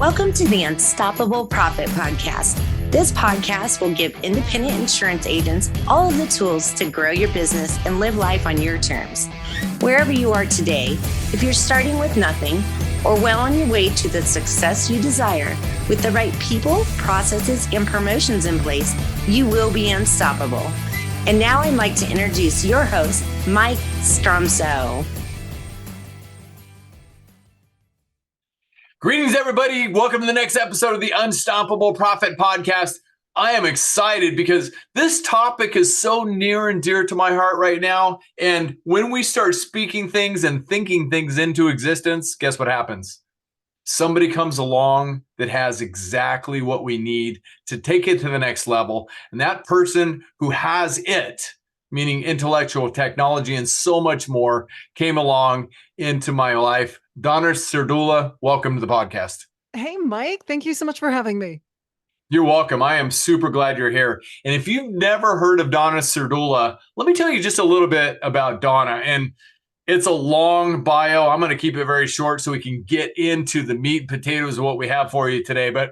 Welcome to the Unstoppable Profit Podcast. This podcast will give independent insurance agents all of the tools to grow your business and live life on your terms. Wherever you are today, if you're starting with nothing or well on your way to the success you desire, with the right people, processes, and promotions in place, you will be unstoppable. And now I'd like to introduce your host, Mike Stromsoe. Greetings, everybody. Welcome to the next episode of the Unstoppable Profit Podcast. I am excited because this topic is so near and dear to my heart right now. And when we start speaking things and thinking things into existence, guess what happens? Somebody comes along that has exactly what we need to take it to the next level. And that person who has it, meaning intellectual technology and so much more, came along into my life. Donna Serdula, welcome to the podcast. Hey, Mike. Thank you so much for having me. You're welcome. I am super glad you're here. And if you've never heard of Donna Serdula, let me tell you just a little bit about Donna. And it's a long bio. I'm going to keep it very short so we can get into the meat and potatoes of what we have for you today. But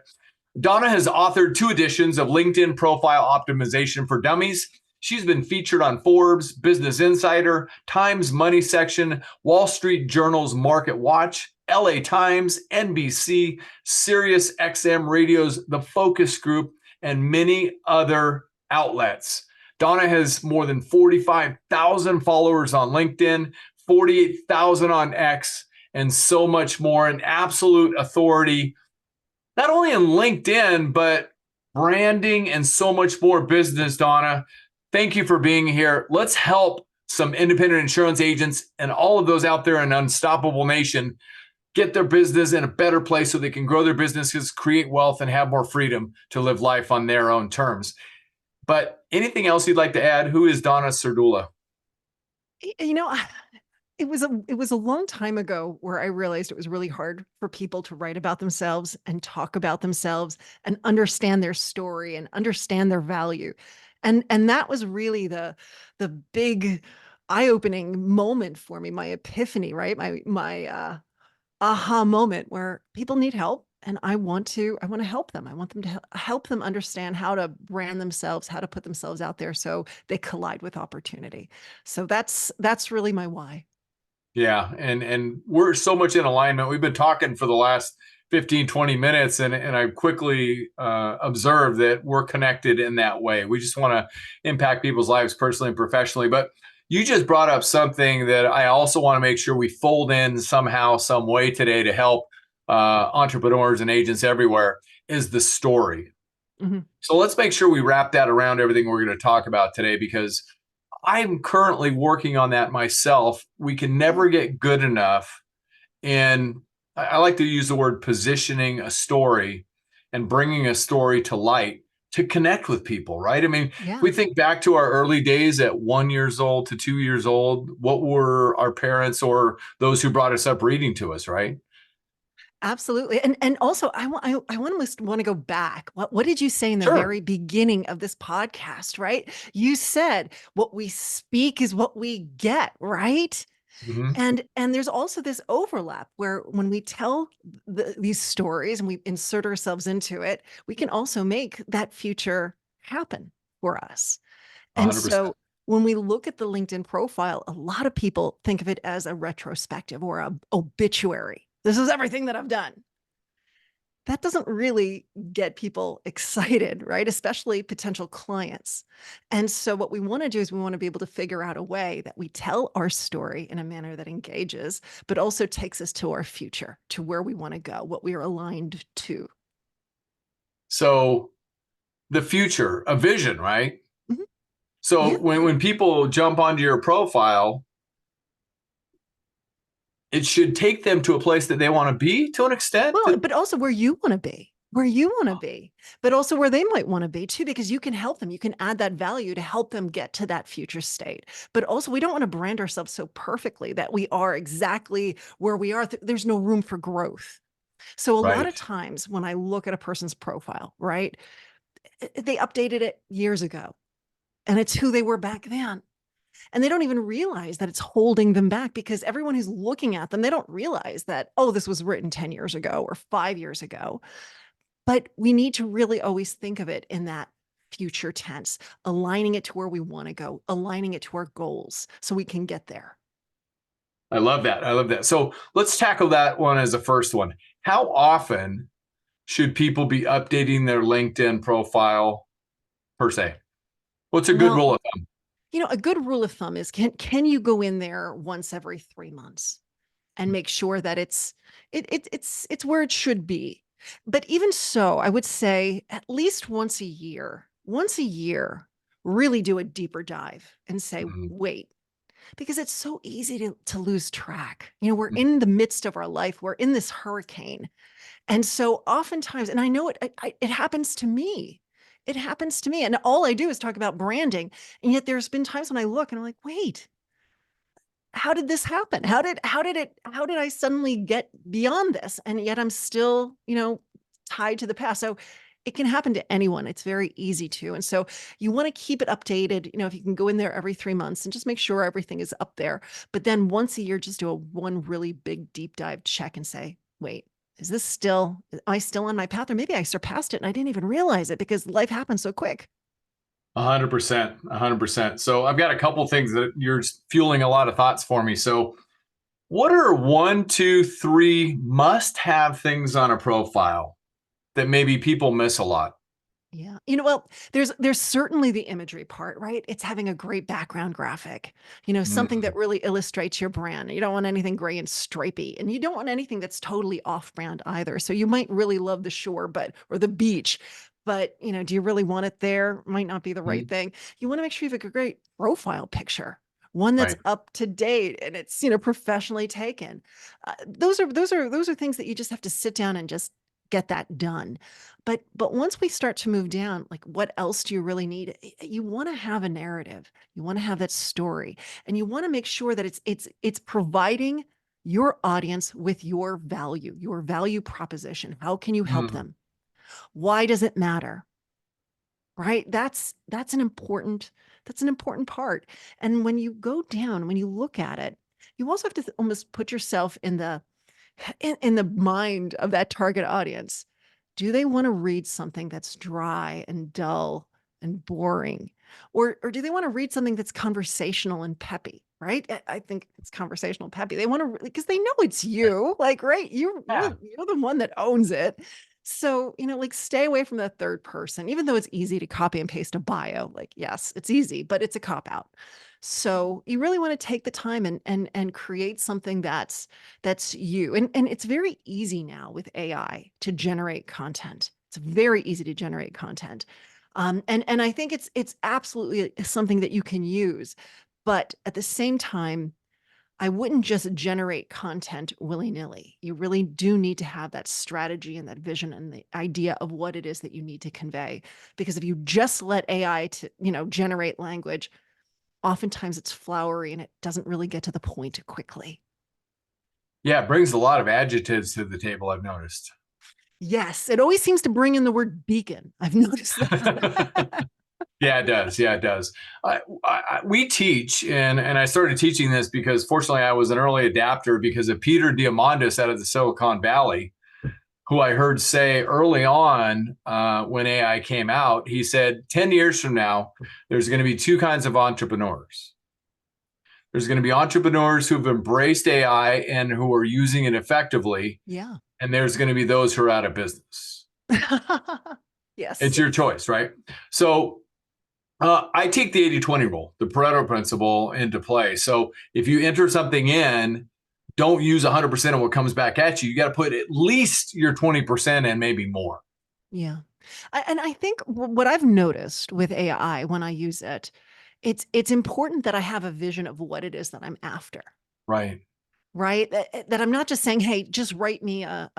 Donna has authored 2 editions of LinkedIn Profile Optimization for Dummies. She's been featured on Forbes, Business Insider, Times Money Section, Wall Street Journal's Market Watch, LA Times, NBC, SiriusXM Radio's The Focus Group, and many other outlets. Donna has more than 45,000 followers on LinkedIn, 48,000 on X, and so much more. An absolute authority, not only in LinkedIn, but branding and so much more business. Donna, thank you for being here. Let's help some independent insurance agents and all of those out there in Unstoppable Nation get their business in a better place so they can grow their businesses, create wealth, and have more freedom to live life on their own terms. But anything else you'd like to add? Who is Donna Serdula? You know, it was a long time ago where I realized it was really hard for people to write about themselves and talk about themselves and understand their story and understand their value. And that was really the big eye-opening moment for me, my epiphany, right? My aha moment where people need help and I want to help them. I want them to help them understand how to brand themselves, how to put themselves out there so they collide with opportunity. So that's really my why. Yeah, and we're so much in alignment. We've been talking for the last 15, 20 minutes, and I quickly observed that we're connected in that way. We just want to impact people's lives personally and professionally. But you just brought up something that I also want to make sure we fold in somehow, some way today to help entrepreneurs and agents everywhere, is the story. Mm-hmm. So let's make sure we wrap that around everything we're going to talk about today, because I'm currently working on that myself. We can never get good enough. And I like to use the word positioning a story and bringing a story to light to connect with people, right? I mean, if we think back to our early days at 1 year old to 2 years old, what were our parents or those who brought us up reading to us, right? Absolutely. And also I want to go back. What did you say in the very beginning of this podcast, right? You said what we speak is what we get, right? Mm-hmm. And there's also this overlap where when we tell these stories and we insert ourselves into it, we can also make that future happen for us. And 100%. So when we look at the LinkedIn profile, a lot of people think of it as a retrospective or a obituary. This is everything that I've done. That doesn't really get people excited, right? Especially potential clients. And so what we want to do is we want to be able to figure out a way that we tell our story in a manner that engages, but also takes us to our future, to where we want to go, what we are aligned to. So the future, a vision, right? Mm-hmm. So when people jump onto your profile, it should take them to a place that they want to be to an extent. Well, but also where you want to be, but also where they might want to be too, because you can help them. You can add that value to help them get to that future state. But also we don't want to brand ourselves so perfectly that we are exactly where we are. There's no room for growth. So a lot of times when I look at a person's profile, right, they updated it years ago and it's who they were back then. And they don't even realize that it's holding them back, because everyone who's looking at them, they don't realize that, oh, this was written 10 years ago or 5 years ago. But we need to really always think of it in that future tense, aligning it to where we want to go, aligning it to our goals so we can get there. I love that. I love that. So let's tackle that one as the first one. How often should people be updating their LinkedIn profile per se? What's a good rule of thumb? A good rule of thumb is, can you go in there once every 3 months and make sure that it's where it should be. But even so, I would say at least once a year, really do a deeper dive and say, Mhm. wait, because it's so easy to lose track. We're Mhm. in the midst of our life. We're in this hurricane. And so oftentimes, and I know it happens to me. It happens to me. And all I do is talk about branding. And yet there's been times when I look and I'm like, wait, how did this happen? How did I suddenly get beyond this? And yet I'm still, tied to the past. So it can happen to anyone. It's very easy to. And so you want to keep it updated. If you can go in there every 3 months and just make sure everything is up there. But then once a year, just do one really big deep dive check and say, wait, am I still on my path? Or maybe I surpassed it and I didn't even realize it because life happens so quick. 100%. 100%. So I've got a couple things that you're fueling a lot of thoughts for me. So what are 1, 2, 3 must-have things on a profile that maybe people miss a lot? Yeah. Well, there's certainly the imagery part, right? It's having a great background graphic, something that Mm, really illustrates your brand. You don't want anything gray and stripy, and you don't want anything that's totally off brand either. So you might really love the shore, or the beach, but do you really want it there? Might not be the right mm, thing. You want to make sure you have a great profile picture, one that's right. up to date and it's, professionally taken. Those are things that you just have to sit down and just get that done. But once we start to move down, like, what else do you really need? You want to have a narrative. You want to have that story, and you want to make sure that it's providing your audience with your value proposition. How can you help Mm, them? Why does it matter? Right? That's an important part. And when you go down, when you look at it, you also have to almost put yourself in the mind of that target audience. Do they want to read something that's dry and dull and boring? Or do they want to read something that's conversational and peppy? Right? I think it's conversational peppy. They want to, because they know it's you. Like, right, yeah. you're the one that owns it. So, like, stay away from the third person, even though it's easy to copy and paste a bio. Like, yes, it's easy, but it's a cop out. So you really want to take the time and create something that's you. And it's very easy now with AI to generate content. It's very easy to generate content. And I think it's absolutely something that you can use. But at the same time, I wouldn't just generate content willy-nilly. You really do need to have that strategy and that vision and the idea of what it is that you need to convey. Because if you just let AI generate language, oftentimes it's flowery and it doesn't really get to the point quickly. Yeah, it brings a lot of adjectives to the table, I've noticed. Yes, it always seems to bring in the word beacon. I've noticed that. Yeah, it does. Yeah, it does. We teach, and I started teaching this because fortunately I was an early adapter because of Peter Diamandis out of the Silicon Valley, who I heard say early on when AI came out. He said, 10 years from now, there's going to be two kinds of entrepreneurs. There's going to be entrepreneurs who've embraced AI and who are using it effectively. Yeah. And there's going to be those who are out of business. Yes. It's your choice, right? So I take the 80-20 rule, the Pareto principle, into play. So if you enter something in, don't use 100% of what comes back at you. You got to put at least your 20% in, maybe more. Yeah. And I think what I've noticed with AI when I use it, it's important that I have a vision of what it is that I'm after. Right. Right? That I'm not just saying, hey, just write me a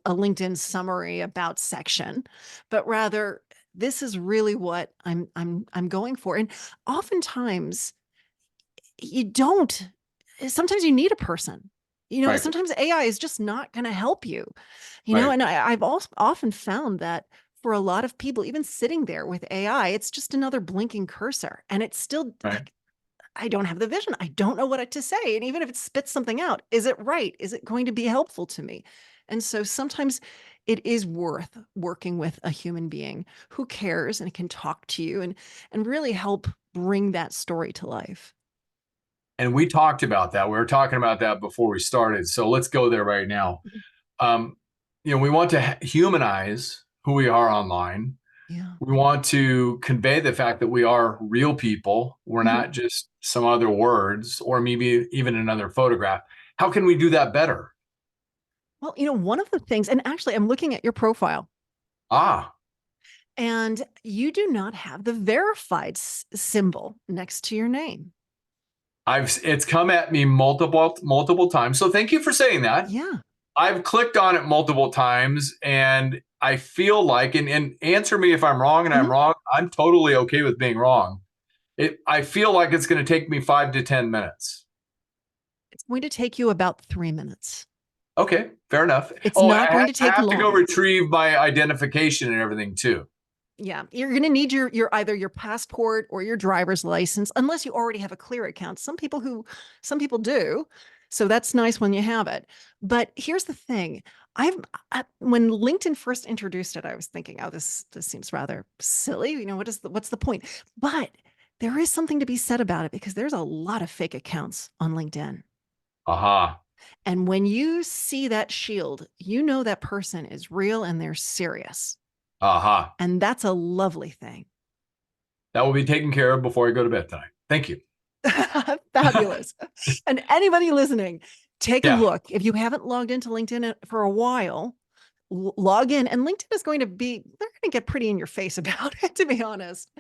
LinkedIn summary about section, but rather this is really what I'm going for. And oftentimes you don't. Sometimes you need a person. Right. Sometimes AI is just not going to help you. Right. And I've also often found that for a lot of people, even sitting there with AI, it's just another blinking cursor, and it's still Right. like I don't have the vision. I don't know what to say. And even if it spits something out, is it right? Is it going to be helpful to me? And so sometimes it is worth working with a human being who cares and can talk to you and really help bring that story to life. And we talked about that. We were talking about that before we started. So let's go there right now. Mhm. Um, we want to humanize who we are online. Yeah. We want to convey the fact that we are real people. We're Mhm. not just some other words or maybe even another photograph. How can we do that better? Well, one of the things, and actually, I'm looking at your profile, Ah, and you do not have the verified symbol next to your name. it's come at me multiple times. So thank you for saying that. Yeah. I've clicked on it multiple times and I feel like, and answer me if I'm wrong, and I'm Mhm. wrong, I'm totally okay with being wrong. I feel like it's going to take me 5 to 10 minutes. It's going to take you about 3 minutes. Okay, fair enough. It's Oh, not going to I take have to go long. retrieve my identification and everything too. Yeah, you're going to need your either your passport or your driver's license, unless you already have a clear account. Some people do, so that's nice when you have it. But here's the thing: when LinkedIn first introduced it, I was thinking, oh, this seems rather silly. What's the point? But there is something to be said about it because there's a lot of fake accounts on LinkedIn. Aha. And when you see that shield, you know that person is real and they're serious. Aha. And that's a lovely thing. That will be taken care of before I go to bed tonight. Thank you. Fabulous. And anybody listening, take a Yeah. look. If you haven't logged into LinkedIn for a while, log in. And LinkedIn is they're going to get pretty in your face about it, to be honest.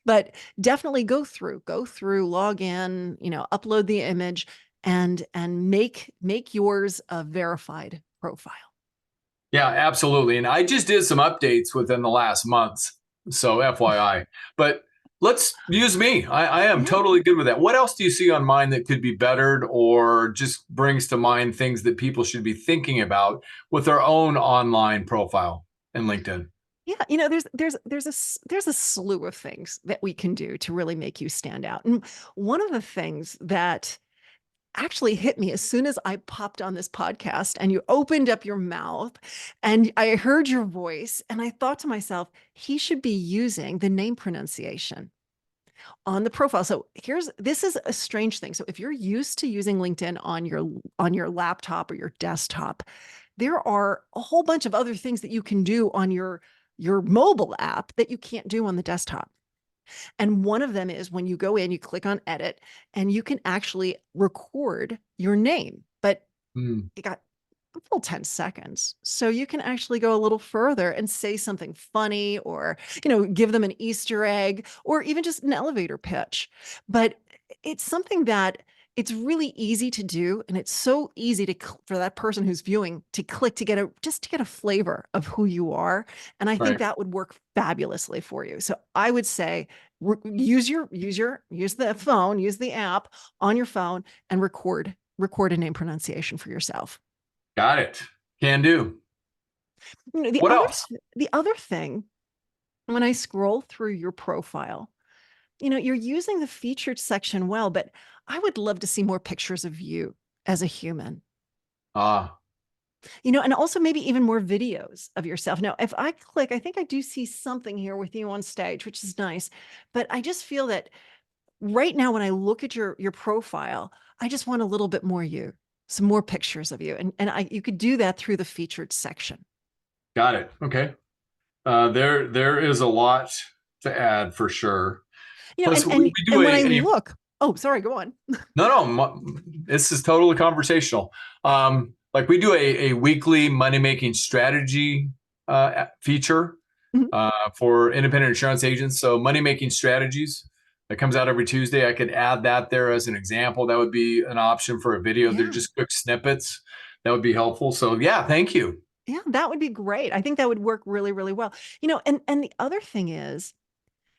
But definitely go through, log in, upload the image and make yours a verified profile. Yeah, absolutely. And I just did some updates within the last month. So FYI, but let's use me. I am Yeah. totally good with that. What else do you see on mine that could be bettered or just brings to mind things that people should be thinking about with their own online profile in LinkedIn? Yeah, there's a slew of things that we can do to really make you stand out. And one of the things that actually hit me as soon as I popped on this podcast and you opened up your mouth and I heard your voice and I thought to myself, he should be using the name pronunciation on the profile. So this is a strange thing. So if you're used to using LinkedIn on your laptop or your desktop, there are a whole bunch of other things that you can do on your mobile app that you can't do on the desktop. And one of them is when you go in, you click on edit and you can actually record your name, but Mm, you got a full 10 seconds. So you can actually go a little further and say something funny or, give them an Easter egg or even just an elevator pitch. But it's something that it's really easy to do. And it's so easy for that person who's viewing to click to get a flavor of who you are. And I think right. that would work fabulously for you. So I would say use the phone, use the app on your phone and record a name pronunciation for yourself. Got it. Can do. The What other else? the other thing, when I scroll through your profile, you're using the featured section well, but I would love to see more pictures of you as a human. Ah, And also maybe even more videos of yourself. Now, if I click, I think I do see something here with you on stage, which is nice, but I just feel that right now when I look at your profile, I just want a little bit more you, some more pictures of you. And you could do that through the featured section. got it. Okay. There is a lot to add for sure. Plus, we do And when I a look, oh, sorry, go on. no, this is totally conversational. Like we do a weekly money making strategy feature Mhm. for independent insurance agents. So money making strategies that comes out every Tuesday. I could add that there as an example. That would be an option for a video. They're Yeah. just quick snippets. That would be helpful. So yeah, thank you. Yeah, that would be great. I think that would work really, really well. And the other thing is,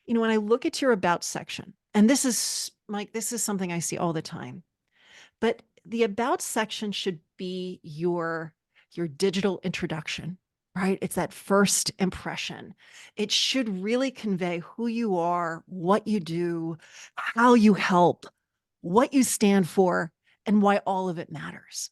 when I look at your about section, and this is Mike, this is something I see all the time, but the about section should be your digital introduction, right? It's that first impression. It should really convey who you are, what you do, how you help, what you stand for, and why all of it matters,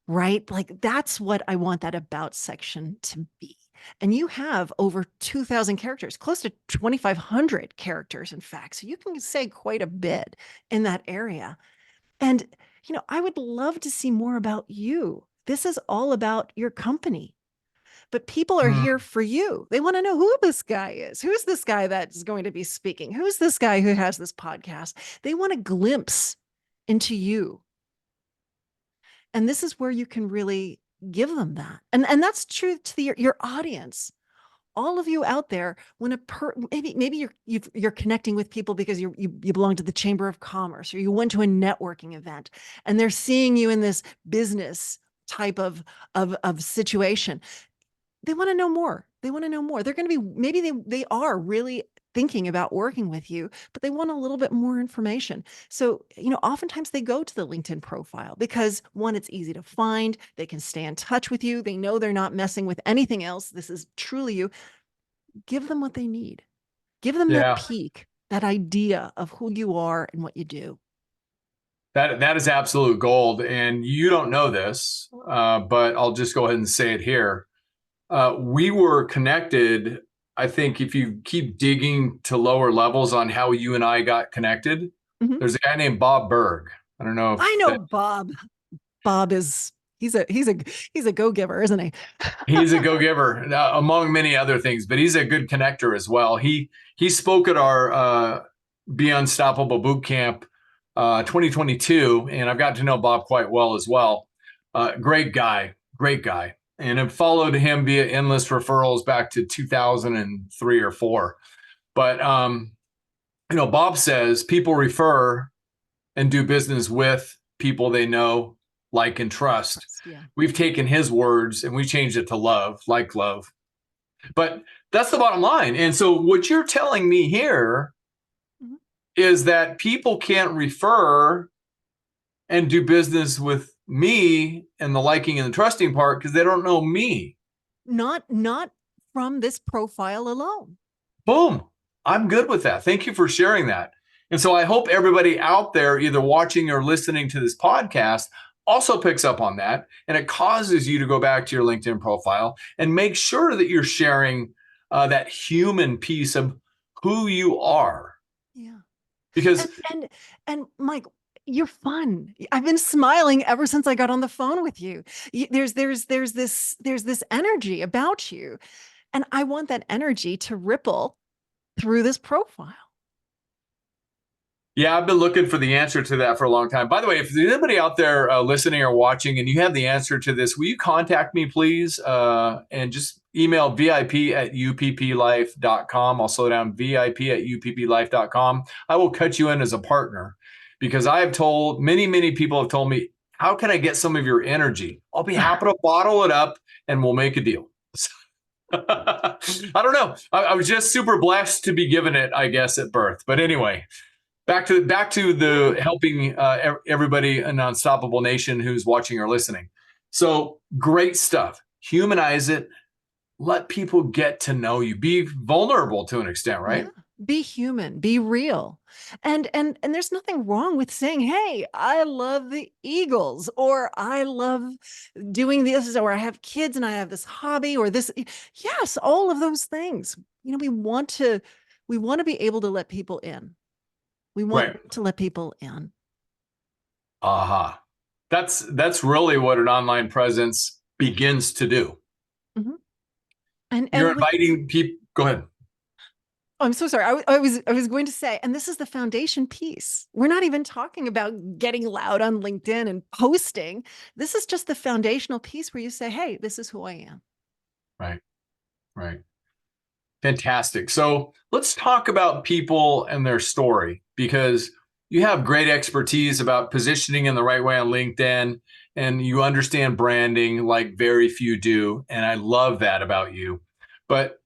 right? Like that's what I want that about section to be. And you have over 2,000 characters, close to 2,500 characters, in fact. So you can say quite a bit in that area. And, I would love to see more about you. This is all about your company. But people are here for you. They want to know who this guy is. Who's this guy that's going to be speaking? Who's this guy who has this podcast? They want a glimpse into you. And this is where you can really give them that. And that's true to your audience. All of you out there, when maybe you're connecting with people because you belong to the Chamber of Commerce, or you went to a networking event and they're seeing you in this business type of situation. They want to know more. They want to know more. They're going to be, maybe they are really thinking about working with you, but they want a little bit more information. So, oftentimes they go to the LinkedIn profile because, one, it's easy to find. They can stay in touch with you. They know they're not messing with anything else. This is truly you. Give them what they need. Give them that peek, that idea of who you are and what you do. That is absolute gold. And you don't know this, but I'll just go ahead and say it here. We were connected. I think if you keep digging to lower levels on how you and I got connected, there's a guy named Bob Berg. I don't know if I know Bob. Bob is he's a go-giver, isn't he? He's a go-giver, among many other things, but he's a good connector as well. He spoke at our Be Unstoppable Boot Camp 2022, and I've gotten to know Bob quite well as well. Great guy. And I've followed him via endless referrals back to 2003 or 4. But, Bob says people refer and do business with people they know, like, and trust. Yeah. We've taken his words and we changed it to love, like love. But that's the bottom line. And so what you're telling me here is that people can't refer and do business with me and the liking and the trusting part because they don't know me. Not from this profile alone. Boom. I'm good with that. Thank you for sharing that. And so I hope everybody out there, either watching or listening to this podcast, also picks up on that. And it causes you to go back to your LinkedIn profile and make sure that you're sharing that human piece of who you are. Yeah. Because and Mike, you're fun. I've been smiling ever since I got on the phone with you. There's this energy about you, and I want that energy to ripple through this profile. Yeah, I've been looking for the answer to that for a long time. By the way, if there's anybody out there listening or watching and you have the answer to this, will you contact me, please? And just email vip@upplife.com. I'll slow down, vip@upplife.com. I will cut you in as a partner because I have told many people have told me, how can I get some of your energy? I'll be happy to bottle it up and we'll make a deal. I don't know. I was just super blessed to be given it, I guess, at birth. But anyway, back to the helping everybody in Unstoppable Nation who's watching or listening. So great stuff. Humanize it. Let people get to know you. Be vulnerable to an extent, right? Yeah. Be human, be real. And there's nothing wrong with saying, hey, I love the Eagles, or I love doing this, or I have kids and I have this hobby, or this. Yes, all of those things. We want to be able to let people in. We want to let people in. Aha. That's really what an online presence begins to do. Mm-hmm. And you're inviting people. Go ahead. Oh, I'm so sorry. I was going to say, and this is the foundation piece. We're not even talking about getting loud on LinkedIn and posting. This is just the foundational piece where you say, hey, this is who I am. Right. Fantastic. So let's talk about people and their story, because you have great expertise about positioning in the right way on LinkedIn, and you understand branding like very few do. And I love that about you. But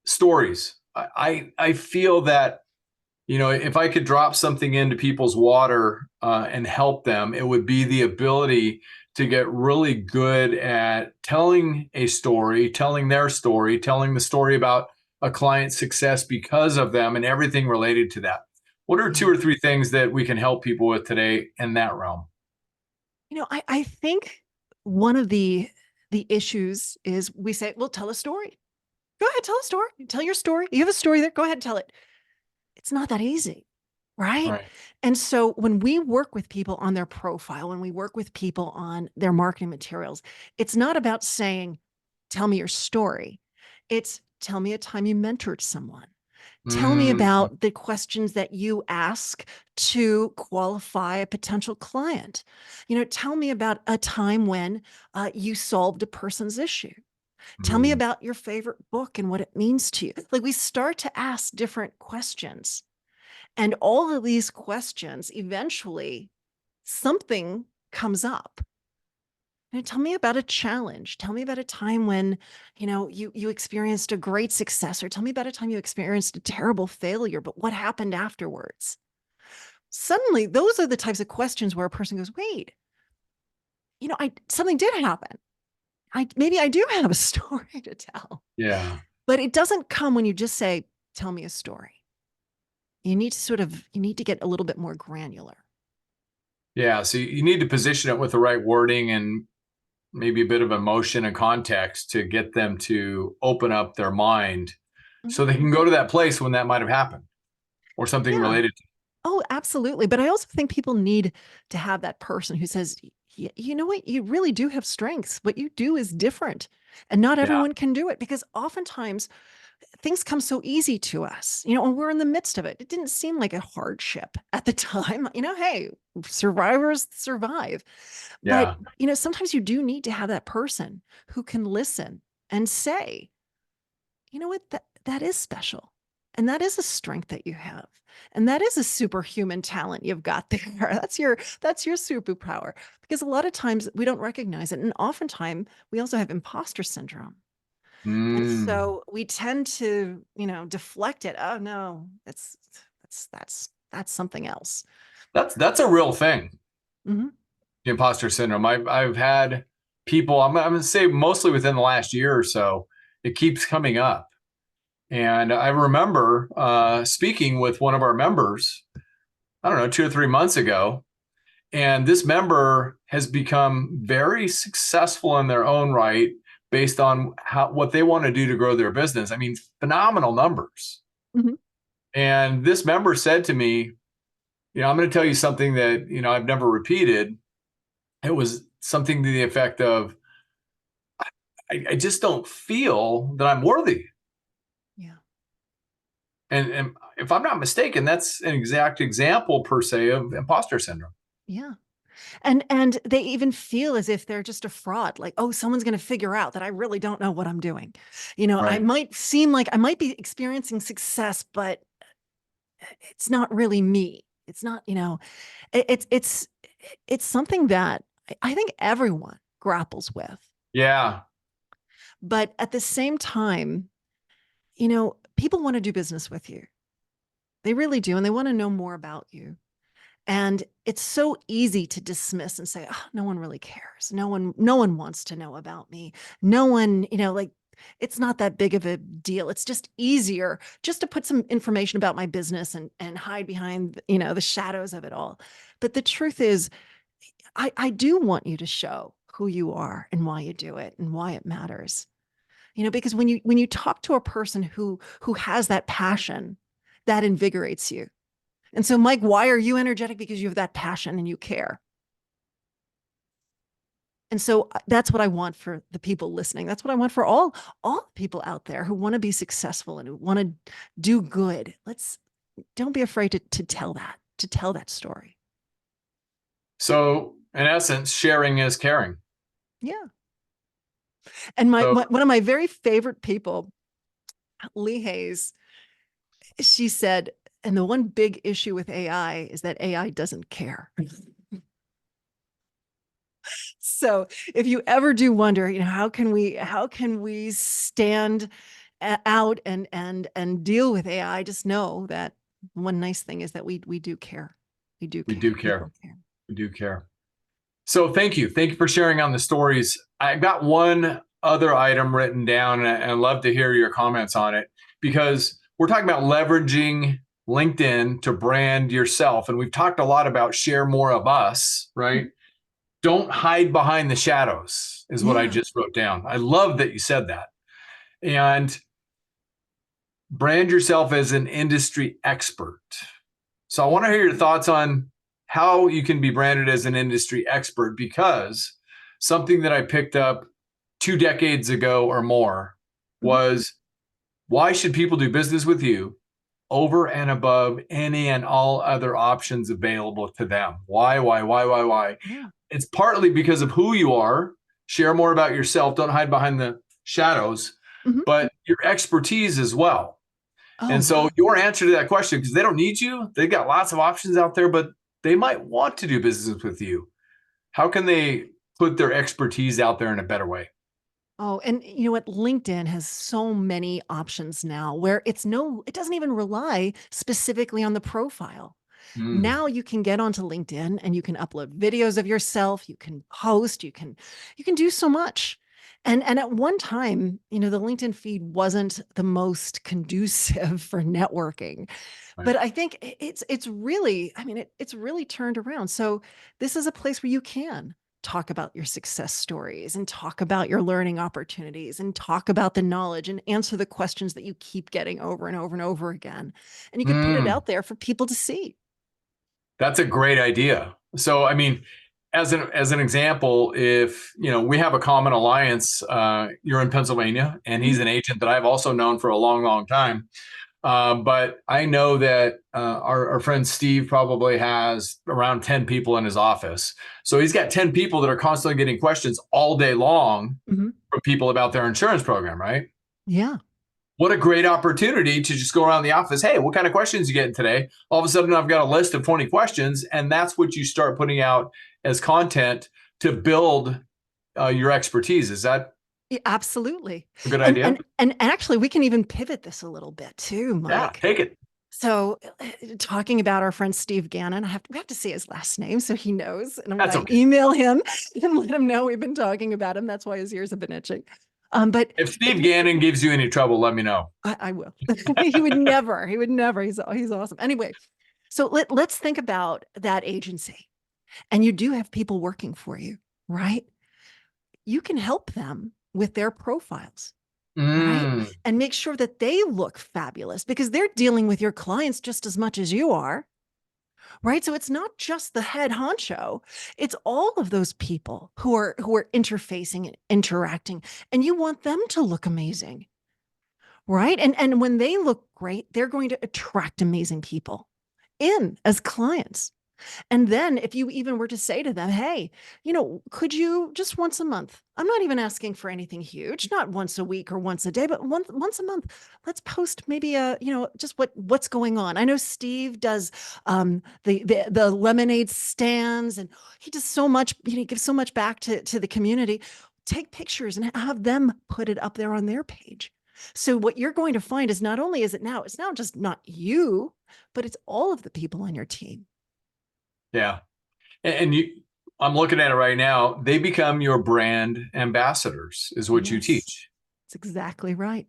stories, I feel that, if I could drop something into people's water and help them, it would be the ability to get really good at telling a story, telling their story, telling the story about a client's success because of them and everything related to that. What are two or three things that we can help people with today in that realm? I think one of the issues is we say, well, tell a story. Go ahead, tell a story. Tell your story. You have a story there. Go ahead and tell it. It's not that easy, right? Right. And so when we work with people on their profile, when we work with people on their marketing materials, it's not about saying, tell me your story. It's tell me a time you mentored someone. Tell me Mm, about the questions that you ask to qualify a potential client. Tell me about a time when you solved a person's issue. Tell me mm, about your favorite book and what it means to you. Like we start to ask different questions. And all of these questions, eventually, something comes up. Tell me about a challenge. Tell me about a time when, you experienced a great success, or tell me about a time you experienced a terrible failure, but what happened afterwards? Suddenly, those are the types of questions where a person goes, wait, something did happen. Maybe I do have a story to tell. yeah. But it doesn't come when you just say, tell me a story. You need to get a little bit more granular. Yeah. So you need to position it with the right wording and maybe a bit of emotion and context to get them to open up their mind Mhm. so they can go to that place when that might have happened or something Yeah. related to. Oh, absolutely. But I also think people need to have that person who says, You know what? You really do have strengths. What you do is different. And not Yeah. everyone can do it because oftentimes things come so easy to us, and we're in the midst of it. It didn't seem like a hardship at the time. Hey, survivors survive. But, Yeah. sometimes you do need to have that person who can listen and say, you know what, that is special. And that is a strength that you have. And that is a superhuman talent you've got there. That's your superpower. Because a lot of times we don't recognize it. And oftentimes we also have imposter syndrome. And Mm. so we tend to, deflect it. Oh no, that's something else. That's a real thing. Mhm. The imposter syndrome. I've had people, I'm going to say mostly within the last year or so, it keeps coming up. And I remember speaking with one of our members, I don't know, 2 or 3 months ago. And this member has become very successful in their own right based on what they want to do to grow their business. I mean, phenomenal numbers. Mhm. And this member said to me, I'm going to tell you something that, I've never repeated. It was something to the effect of, I just don't feel that I'm worthy. Yeah. And if I'm not mistaken, that's an exact example per se of imposter syndrome. Yeah. And they even feel as if they're just a fraud, like, oh, someone's going to figure out that I really don't know what I'm doing. I Right. might seem like I might be experiencing success, but it's not really me. It's not, it's something that I think everyone grapples with. Yeah. But at the same time, people want to do business with you. They really do. And they want to know more about you. And it's so easy to dismiss and say, oh, no one really cares. No one wants to know about me. No one, like it's not that big of a deal. It's just easier just to put some information about my business and hide behind, the shadows of it all. But the truth is, I do want you to show who you are and why you do it and why it matters. Because when you talk to a person who has that passion, that invigorates you. And so, Mike, why are you energetic? Because you have that passion and you care. And so that's what I want for the people listening. That's what I want for all people out there who want to be successful and who want to do good. Don't be afraid to tell that story. So, in essence, sharing is caring. Yeah. And So, one of my very favorite people, Lee Hayes, she said, and the one big issue with AI is that AI doesn't care. So if you ever do wonder, how can we stand out and deal with AI, just know that one nice thing is that we do care. We do we care. do care. People care. We do care. So, thank you. Thank you for sharing on the stories. I got one other item written down and I'd love to hear your comments on it because we're talking about leveraging LinkedIn to brand yourself. And we've talked a lot about share more of us, right? Don't hide behind the shadows is what I just wrote down. I love that you said that. And brand yourself as an industry expert. So I want to hear your thoughts on how you can be branded as an industry expert, because something that I picked up 2 decades ago or more was, why should people do business with you over and above any and all other options available to them? Why? Yeah. It's partly because of who you are. Share more about yourself. Don't hide behind the shadows, but your expertise as well. Oh, And so yeah. your answer to that question, because they don't need you, they've got lots of options out there, but they might want to do business with you. How can they put their expertise out there in a better way? Oh, and you know what? LinkedIn has so many options now where it doesn't even rely specifically on the profile. Mm, Now you can get onto LinkedIn and you can upload videos of yourself, you can post, you can do so much. And at one time, the LinkedIn feed wasn't the most conducive for networking. right. But I think it's really, it's really turned around. So this is a place where you can talk about your success stories and talk about your learning opportunities and talk about the knowledge and answer the questions that you keep getting over and over and over again. And you can put it Mm, out there for people to see. that's a great idea. So, I mean, as an example, if we have a common alliance, you're in Pennsylvania, and he's Mhm. an agent that I've also known for a long, long time. But I know that our friend Steve probably has around 10 people in his office. So he's got 10 people that are constantly getting questions all day long Mhm. from people about their insurance program, right? Yeah. What a great opportunity to just go around the office. Hey, what kind of questions you getting today? All of a sudden, I've got a list of 20 questions, and that's what you start putting out as content to build your expertise. Is that Yeah, absolutely. a good And idea? and actually we can even pivot this a little bit too, Yeah, Mike. take it. So, talking about our friend Steve Gannon, we have to say his last name so he knows. And I'm That's going to okay. email him and let him know we've been talking about him. That's why his ears have been itching. But If Steve Gannon gives you any trouble, let me know. I will. He would never. He would never. He's awesome. Anyway, so let's think about that agency, and you do have people working for you, right? You can help them with their profiles. Right. Mm, And make sure that they look fabulous because they're dealing with your clients just as much as you are. Right. So it's not just the head honcho, it's all of those people who are interfacing and interacting. And you want them to look amazing. Right. And when they look great, they're going to attract amazing people in as clients. And then if you even were to say to them, hey, could you just once a month? I'm not even asking for anything huge, not once a week or once a day, but once a month. Let's post maybe just what's going on. I know Steve does the lemonade stands, and he does so much, he gives so much back to the community. Take pictures and have them put it up there on their page. So what you're going to find is not only it's now just not you, but it's all of the people on your team. yeah. And I'm looking at it right now. They become your brand ambassadors, is what you Yes, teach. that's exactly right.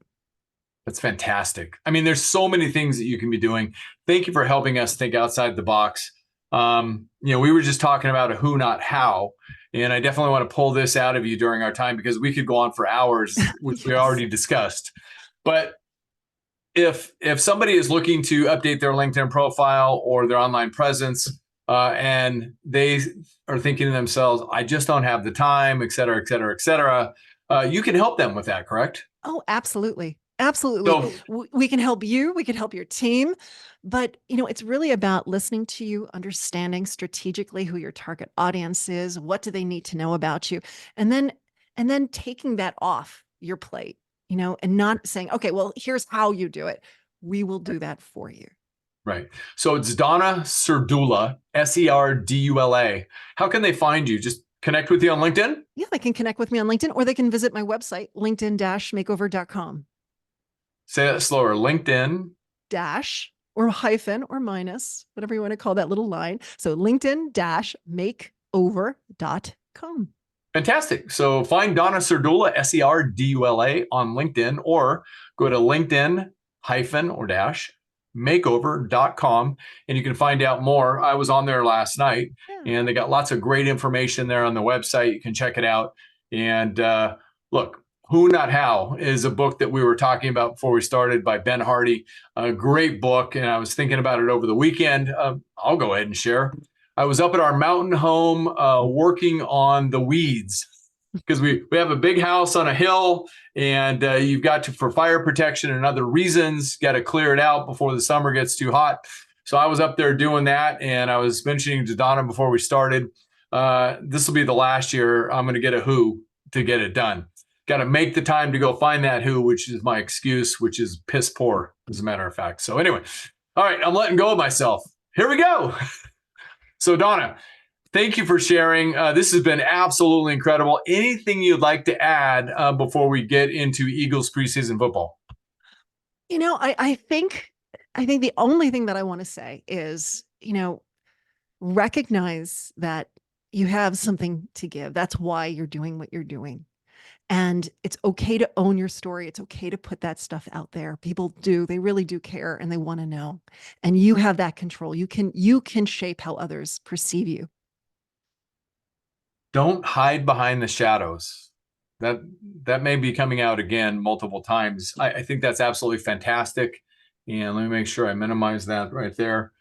That's fantastic. I mean, there's so many things that you can be doing. Thank you for helping us think outside the box. We were just talking about a who, not how. And I definitely want to pull this out of you during our time because we could go on for hours, which we Yes. already discussed. But if somebody is looking to update their LinkedIn profile or their online presence, and they are thinking to themselves, I just don't have the time, et cetera, et cetera, et cetera, you can help them with that, correct? Oh, absolutely. Absolutely. So, We can help you. We can help your team. But, it's really about listening to you, understanding strategically who your target audience is, what do they need to know about you, and then taking that off your plate, and not saying, okay, well, here's how you do it. We will do that for you. right. So it's Donna Serdula, Serdula. How can they find you? Just connect with you on LinkedIn? Yeah, they can connect with me on LinkedIn or they can visit my website, linkedin-makeover.com. Say that slower. LinkedIn. Dash or hyphen or minus, whatever you want to call that little line. So linkedin-makeover.com. Fantastic. So find Donna Serdula, Serdula on LinkedIn, or go to LinkedIn hyphen or dash makeover.com, and you can find out more. I was on there last night, and they got lots of great information there on the website. You can check it out. And look, Who Not How is a book that we were talking about before we started by Ben Hardy. A great book, and I was thinking about it over the weekend. I'll go ahead and share. I was up at our mountain home working on the weeds, because we have a big house on a hill, and you've got to, for fire protection and other reasons, got to clear it out before the summer gets too hot. So I was up there doing that, and I was mentioning to Donna before we started, this will be the last year I'm going to get a who to get it done. Got to make the time to go find that who, which is my excuse, which is piss poor, as a matter of fact. So anyway, all right, I'm letting go of myself. Here we go. So Donna, thank you for sharing. This has been absolutely incredible. Anything you'd like to add before we get into Eagles preseason football? I think the only thing that I want to say is, recognize that you have something to give. That's why you're doing what you're doing. And it's okay to own your story. It's okay to put that stuff out there. People do, they really do care, and they want to know. And you have that control. You can shape how others perceive you. Don't hide behind the shadows. That may be coming out again multiple times. I think that's absolutely fantastic. And let me make sure I minimize that right there.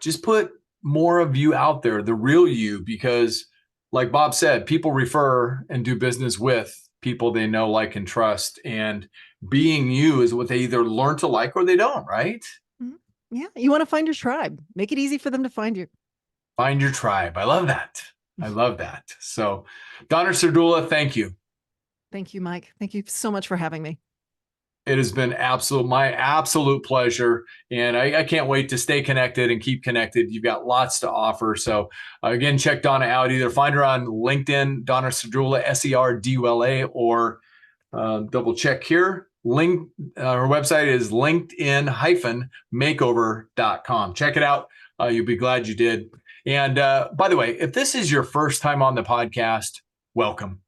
Just put more of you out there, the real you, because like Bob said, people refer and do business with people they know, like, and trust. And being you is what they either learn to like or they don't, right? Mm-hmm. Yeah. You want to find your tribe. Make it easy for them to find you. Find your tribe. I love that. I love that. So, Donna Serdula, thank you. Thank you, Mike. Thank you so much for having me. It has been my absolute pleasure. And I can't wait to stay connected and keep connected. You've got lots to offer. So again, check Donna out. Either find her on LinkedIn, Donna Serdula, Serdula, or double check here. Her website is linkedin-makeover.com. Check it out. You'll be glad you did. And by the way, if this is your first time on the podcast, welcome.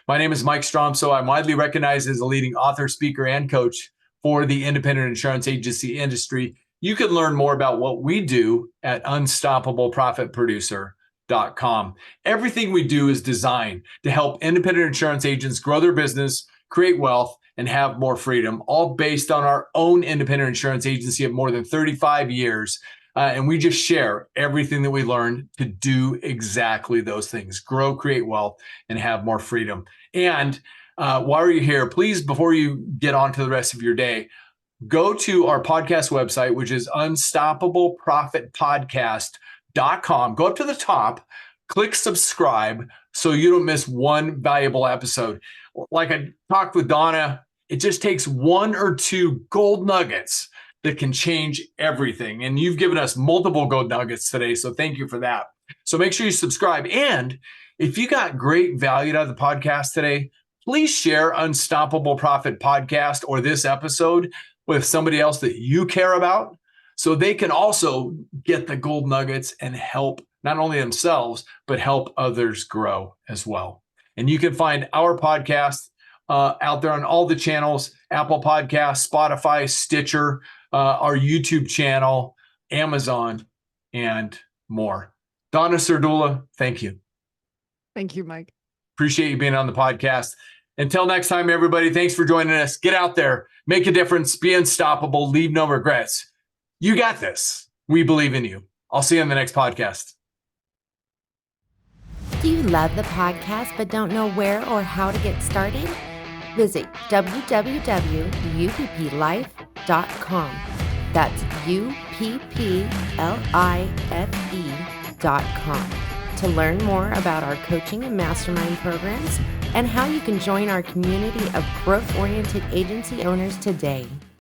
My name is Mike Stromsoe. I'm widely recognized as a leading author, speaker, and coach for the independent insurance agency industry. You can learn more about what we do at unstoppableprofitproducer.com. Everything we do is designed to help independent insurance agents grow their business, create wealth, and have more freedom, all based on our own independent insurance agency of more than 35 years. And we just share everything that we learned to do exactly those things: grow, create wealth, and have more freedom. And while you're here, please, before you get on to the rest of your day, go to our podcast website, which is unstoppableprofitpodcast.com. Go up to the top, click subscribe so you don't miss one valuable episode. Like I talked with Donna, it just takes one or two gold nuggets that can change everything. And you've given us multiple gold nuggets today, so thank you for that. So make sure you subscribe. And if you got great value out of the podcast today, please share Unstoppable Profit Podcast or this episode with somebody else that you care about, so they can also get the gold nuggets and help not only themselves, but help others grow as well. And you can find our podcast out there on all the channels: Apple Podcasts, Spotify, Stitcher, our YouTube channel, Amazon, and more. Donna Serdula, thank you. Thank you, Mike. Appreciate you being on the podcast. Until next time, everybody, thanks for joining us. Get out there, make a difference, be unstoppable, leave no regrets. You got this. We believe in you. I'll see you on the next podcast. Do you love the podcast but don't know where or how to get started? Visit www.upplife.com. That's UPPLIFE.com to learn more about our coaching and mastermind programs and how you can join our community of growth-oriented agency owners today.